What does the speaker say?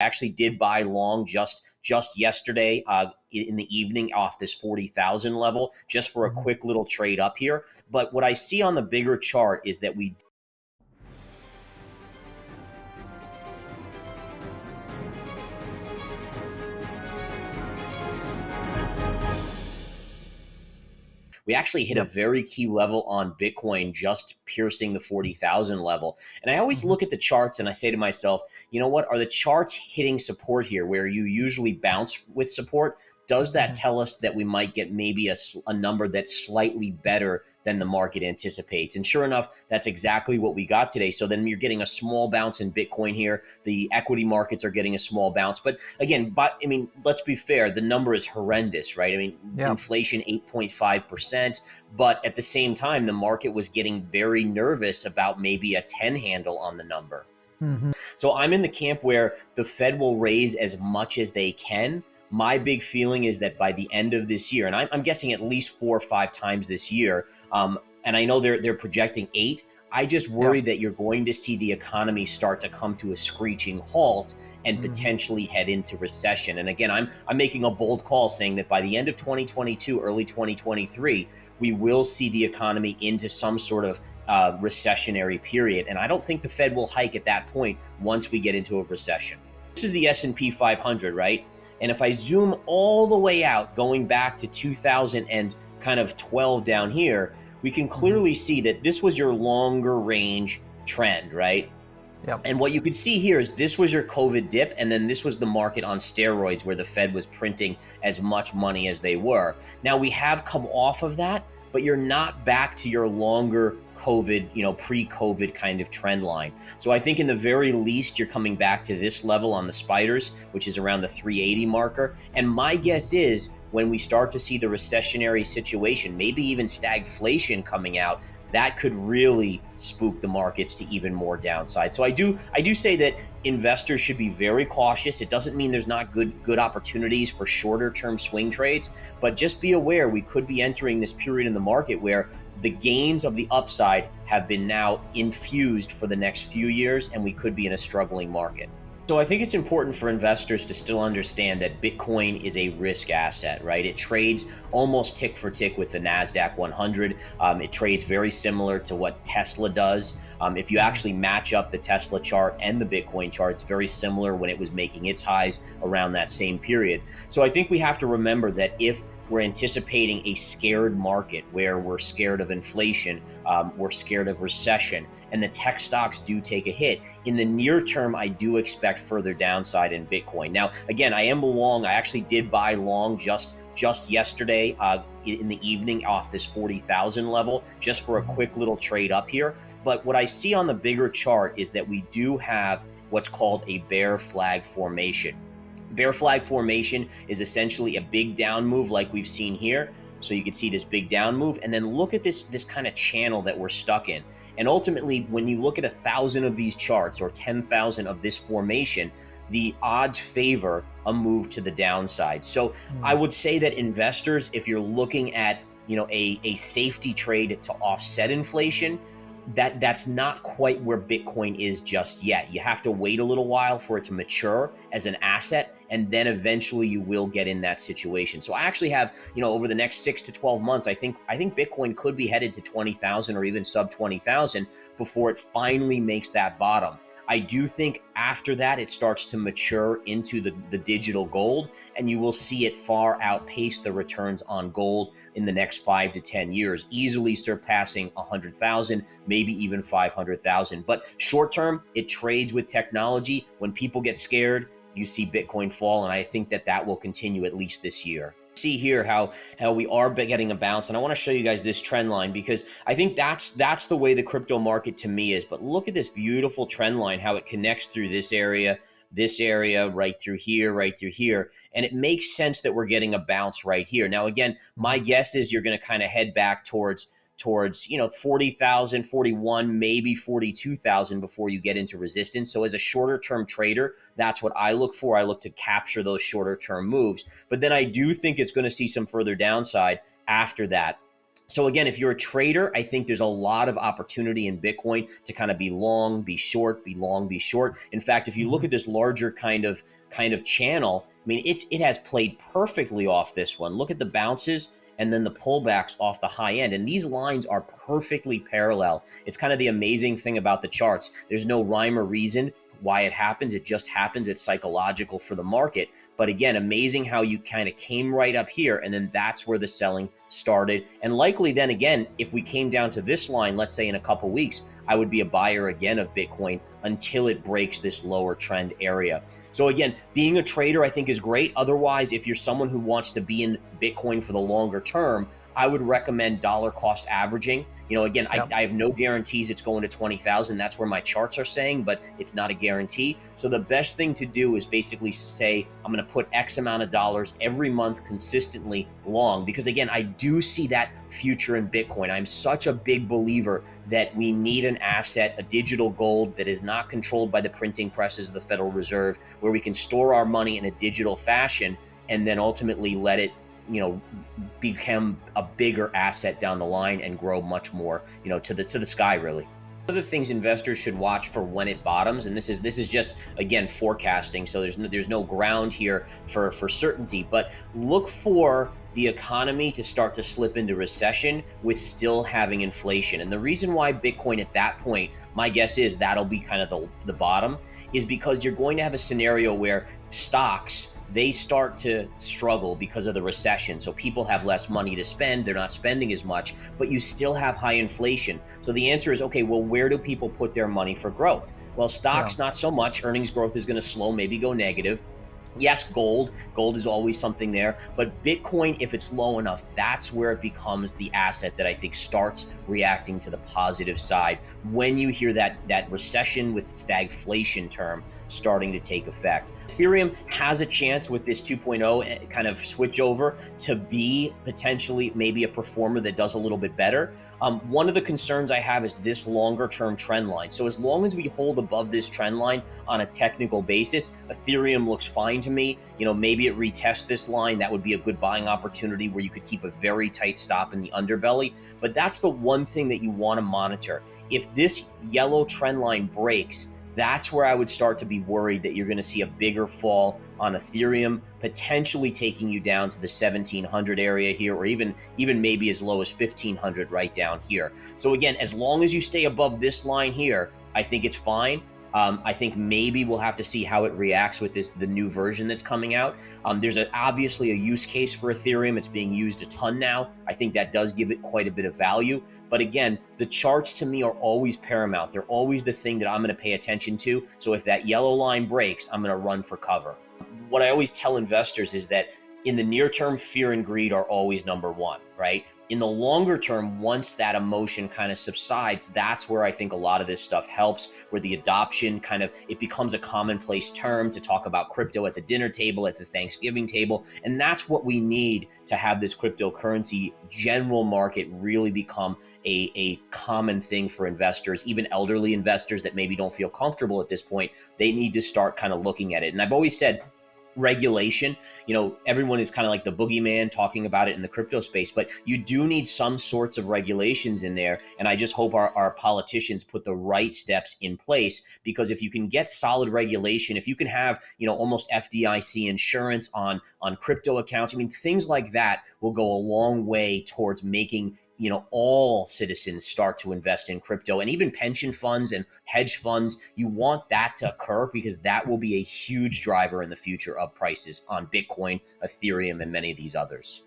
I actually did buy long just yesterday in the evening off this 40,000 level just for a Mhm. quick little trade up here. But what I see on the bigger chart is that we actually hit a Yep. very key level on Bitcoin, just piercing the 40,000 level. And I always Mhm. look at the charts and I say to myself, you know what? Are the charts hitting support here where you usually bounce with support? Does that Mhm. tell us that we might get maybe a number that's slightly better than the market anticipates? And sure enough, that's exactly what we got today. So then you're getting a small bounce in Bitcoin here. The equity markets are getting a small bounce. But again, I mean, let's be fair. The number is horrendous, right? I mean, Yeah. inflation 8.5%. But at the same time, the market was getting very nervous about maybe a 10 handle on the number. Mhm. So I'm in the camp where the Fed will raise as much as they can. My big feeling is that by the end of this year, and I'm guessing at least 4 or 5 times this year, and I know they're projecting 8. I just Yeah. worry that you're going to see the economy start to come to a screeching halt and Mhm. potentially head into recession. And again, I'm making a bold call saying that by the end of 2022, early 2023, we will see the economy into some sort of recessionary period. And I don't think the Fed will hike at that point once we get into a recession. This is the S&P 500, right? And if I zoom all the way out, going back to 2000 and kind of 12 down here, we can Mhm. clearly see that this was your longer range trend, right? Yep. And what you could see here is this was your COVID dip, and then this was the market on steroids where the Fed was printing as much money as they were. Now we have come off of that, but you're not back to your longer COVID, pre-COVID kind of trend line. So I think in the very least, you're coming back to this level on the spiders, which is around the 380 marker. And my guess is when we start to see the recessionary situation, maybe even stagflation coming out, that could really spook the markets to even more downside. So I do say that investors should be very cautious. It doesn't mean there's not good opportunities for shorter term swing trades, but just be aware we could be entering this period in the market where the gains of the upside have been now infused for the next few years, and we could be in a struggling market. So I think it's important for investors to still understand that Bitcoin is a risk asset, right? It trades almost tick for tick with the NASDAQ 100. It trades very similar to what Tesla does. If you Mhm. actually match up the Tesla chart and the Bitcoin chart, it's very similar when it was making its highs around that same period. So I think we have to remember that if we're anticipating a scared market where we're scared of inflation, we're scared of recession, and the tech stocks do take a hit. In the near term, I do expect further downside in Bitcoin. Now, again, I am long. I actually did buy long just yesterday in the evening off this 40,000 level just for a Mhm. quick little trade up here. But what I see on the bigger chart is that we do have what's called a bear flag formation. Bear flag formation is essentially a big down move like we've seen here. So you can see this big down move, and then look at this kind of channel that we're stuck in. And ultimately, when you look at 1,000 of these charts or 10,000 of this formation, the odds favor a move to the downside. So I Mhm. would say that investors, if you're looking at a safety trade to offset inflation, that's not quite where Bitcoin is just yet. You have to wait a little while for it to mature as an asset, and then eventually you will get in that situation. So I actually have, over the next 6 to 12 months, I think Bitcoin could be headed to 20,000 or even sub 20,000 before it finally makes that bottom. I do think after that it starts to mature into the digital gold, and you will see it far outpace the returns on gold in the next 5 to 10 years, easily surpassing 100,000, maybe even 500,000. But short term, it trades with technology. When people get scared, you see Bitcoin fall, and I think that will continue at least this year. See here how we are getting a bounce, and I want to show you guys this trend line because I think that's the way the crypto market to me is. But look at this beautiful trend line, how it connects through this area, right through here, and it makes sense that we're getting a bounce right here. Now, again, my Mhm. guess is you're going to kind of head back towards 40,000, 41, maybe 42,000 before you get into resistance. So as a shorter term trader, that's what I look for. I look to capture those shorter term moves. But then I do think it's going to see some further downside after that. So again, if you're a trader, I think there's a lot of opportunity in Bitcoin to kind of be long, be short, be long, be short. In fact, if you look at this larger kind of channel, I mean, it has played perfectly off this one. Look at the bounces and then the pullbacks off the high end. And these lines are perfectly parallel. It's kind of the amazing thing about the charts. There's no rhyme or reason why it happens. It just happens. It's psychological for the market. But again, amazing how you kind of came right up here, and then that's where the selling started. And likely then again, if we came down to this line, let's say in a couple weeks, I would be a buyer again of Bitcoin until it breaks this lower trend area. So again, being a trader, I think, is great. Otherwise, if you're someone who wants to be in Bitcoin for the longer term, I would recommend dollar cost averaging. You know, again, I have no guarantees it's going to 20,000. That's where my charts are saying, but it's not a guarantee. So the best thing to do is basically say, I'm going to put X amount of dollars every month consistently long, because again, I do see that future in Bitcoin. I'm such a big believer that we need an asset, a digital gold that is not controlled by the printing presses of the Federal Reserve, where we can store our money in a digital fashion and then ultimately let it, you know, become a bigger asset down the line and grow much more, you know, to the sky, really. One of the things investors should watch for when it bottoms, and this is just, again, forecasting, so there's no ground here for certainty, but look for the economy to start to slip into recession with still having inflation. And the reason why Bitcoin at that point, my guess is that'll be kind of the bottom, is because you're going to have a scenario where stocks, they start to struggle because of the recession. So people have less money to spend, they're not spending as much, but you still have high inflation. So the answer is, okay, well, where do people put their money for growth? Well, stocks, not so much. Earnings growth is going to slow, maybe go negative. Yes, gold is always something there, but Bitcoin, if it's low enough, that's where it becomes the asset that I think starts reacting to the positive side when you hear that recession with stagflation term starting to take effect. Ethereum has a chance with this 2.0 kind of switch over to be potentially maybe a performer that does a little bit better. One of the concerns I have is this longer term trend line. So as long as we hold above this trend line on a technical basis, Ethereum looks fine to me. You know, maybe it retests this line. That would be a good buying opportunity where you could keep a very tight stop in the underbelly. But that's the one thing that you want to monitor. If this yellow trend line breaks, that's where I would start to be worried that you're going to see a bigger fall on Ethereum, potentially taking you down to the 1700 area here, or even maybe as low as 1500 right down here. So again, as long as you stay above this line here, I think it's fine. I think maybe we'll have to see how it reacts with the new version that's coming out. There's obviously a use case for Ethereum. It's being used a ton now. I think that does give it quite a bit of value. But again, the charts to me are always paramount. They're always the thing that I'm going to pay attention to. So if that yellow line breaks, I'm going to run for cover. What I always tell investors is that in the near term, fear and greed are always number one, right? In the longer term, once that emotion kind of subsides, that's where I think a lot of this stuff helps, where the adoption kind of, it becomes a commonplace term to talk about crypto at the dinner table, at the Thanksgiving table. And that's what we need to have this cryptocurrency general market really become a common thing for investors, even elderly investors that maybe don't feel comfortable at this point. They need to start kind of looking at it. And I've always said, regulation, you know, everyone is kind of like the boogeyman talking about it in the crypto space, but you do need some sorts of regulations in there. And I just hope our politicians put the right steps in place, because if you can get solid regulation, if you can have, you know, almost FDIC insurance on crypto accounts, I mean, things like that will go a long way towards making, you know, all citizens start to invest in crypto, and even pension funds and hedge funds. You want that to occur, because that will be a huge driver in the future of prices on Bitcoin, Ethereum, and many of these others.